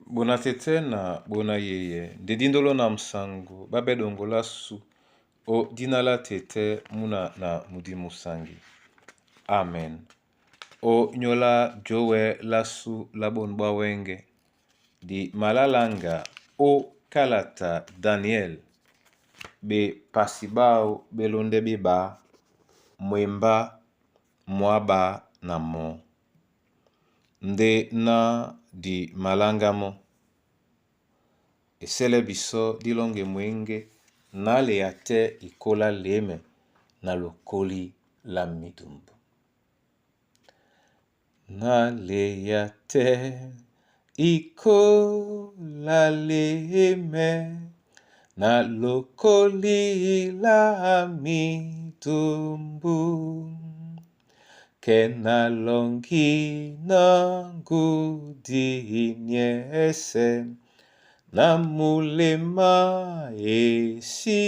Bona tete na bona yeye. Dedindolo na msangu. Babedongo la su. O dinala tete muna na mudi musangi. Amen. O nyola jowe lasu labonba wenge. Di malalanga o kalata Daniel. Be pasibao belonde biba. Mwemba mwaba na mo. Nde na di malangamo. Esele biso dilonge mwenge na leate ikola leme na lokoli la midumbu. Na leate ikola leme na lokoli la midumbu. Kena longi na ngudi nyese na mulema esibesu.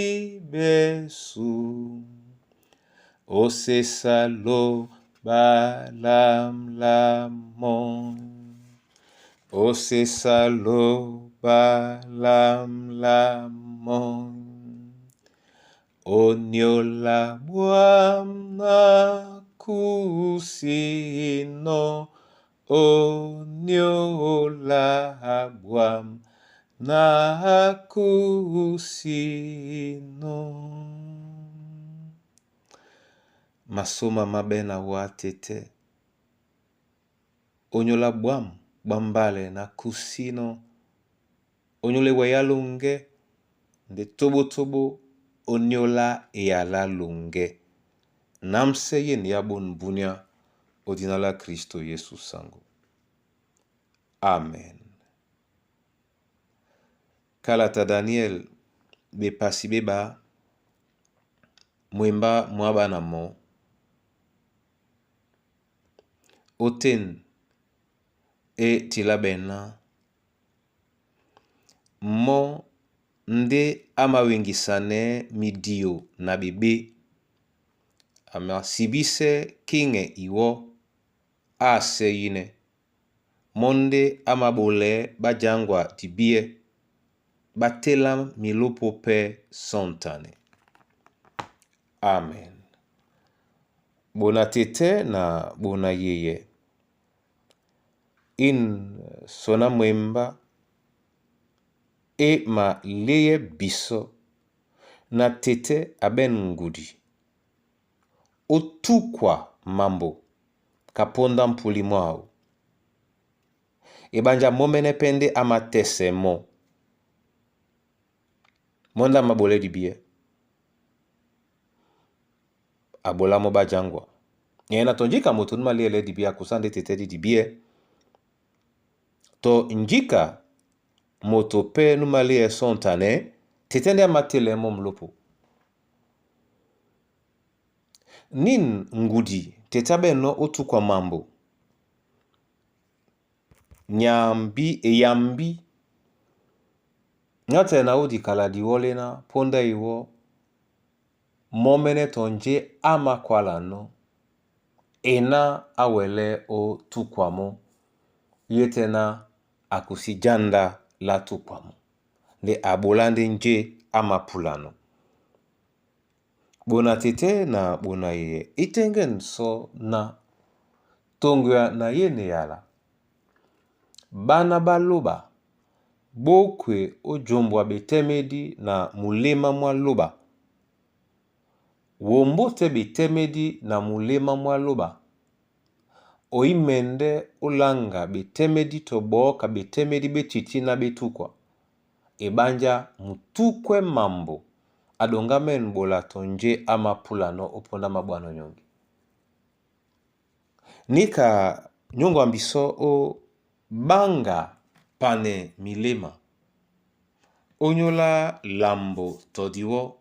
Osesalo balam lamon. Osesalo balam lamon. Onyola buam na kusino. Onyola buam na kusino. Masoma mabena watete. Onyola buam bambale na kusino. Onyole wayalunge. Nde tobo tobo. Onyola yala lunge. Namse yen yabon bunya. Odinala Kristo Yesu sangu. Amen. Kalata Daniel be pasibeba. Mwemba mwaba na mo. Oten e tilabena. Mo nde ama wengisane midio na bebe. Ama sibise kinge iwo ase yine. Monde ama bole bajangwa tibie. Batela milopope sontane. Amen. Bona tete na bona yeye. In sona mwemba e ma leye biso na tete aben ngudi. Otukwa mambo kaponda mpuli mwao. Ebanja momene pende ama tese mo. Monda mabole dibie. Abola mo bajangwa. Yena tonjika motunuma lele dibia kusande tete di dibie. To njika motope numalie sontane tetende amatele mo mlopo. Nin ngudi tetabe no otu kwa mambo. Nyambi eyambi. Nyate na udi kaladi wole na ponda iwo. Momene tonje ama kwala no. Ena awele o tukwamo. Yetena akusijanda la tukwamo. Le abolande nje ama pulano. Bona tete na bona ye. Itengen so na tongwa na yene yala. Bana baloba. Bokwe ojombwa betemedi na mulema mwa loba. Wombote betemedi na mulema mwa loba. Oimende ulanga betemedi toboka betemedi betiti na betukwa. Ebanja mutukwe mambo. Adongamen bola tonje ama pulano oponda mabwano nyongi. Nika nyongo ambiso o banga pane milema. Onyola lambo todiwo.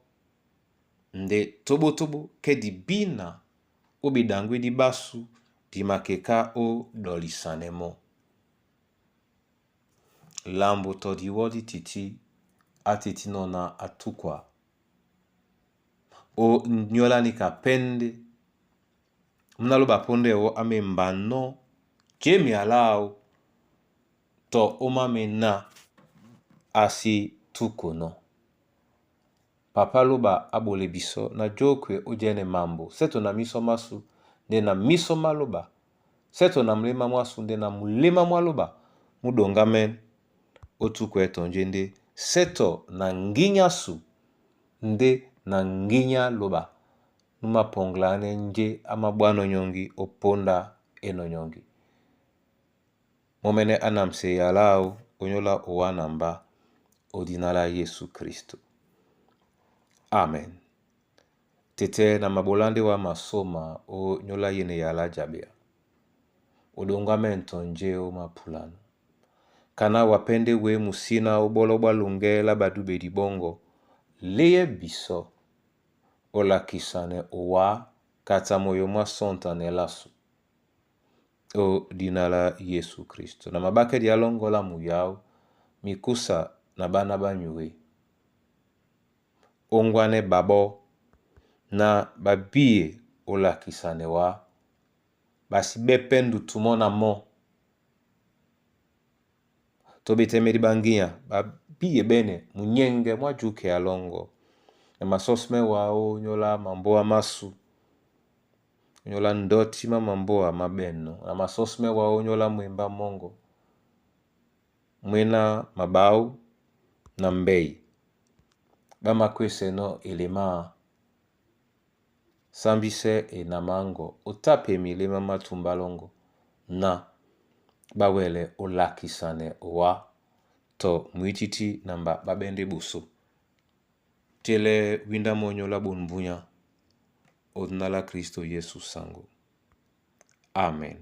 Nde tobo tobo ke di bina obidangwe di basu di makeka o dolisanemo. Lambo todiwo di titi atiti nona atukwa. O nyola nika pende. Mnalo baponde o ame mbano. Jemi alao. to omame na asi tukono. Papa loba abole biso na jokwe ojene mambo. Seto na miso masu nde na miso maloba. Seto na mlema mwasu nde na mlema mwaloba. Mudongamen otukwe tonjende. Seto na nginya su nde na nginya loba. Numa ponglane nje ama bwano nyongi oponda eno nyongi. Momene anamse yalao onyola owanamba odinala Yesu Kristo. Amen. Tete na mabolande wa masoma o nyola yene yala jabea. Odongame ntonje o mapulano. Kana wapende we musina oboloba lungela badube di bongo. Leye biso ola kisane owa kata moyo mwa sontane lasu. O dinala Yesu Kristo. Na mabake dialongola muyao mikusa na bana banyue. Ongwane babo na babie ola kisane wa. Basi bependu tumona mo. Tobete medibangia babie bene munyenge mwajuke alongo. Na masosme wao nyola mamboa masu. Nyola ndoti mamboa mabeno. Na masosme wao nyola mwemba mongo. Mwena mabau na mbei. Bama kwese no elema. Sambise e namango. Otape milema matumbalongo. Na bawele olakisane wa. To muititi namba babende buso. Tele winda monyo la bonbunya. Odnala Kristo Yesu sango. Amen.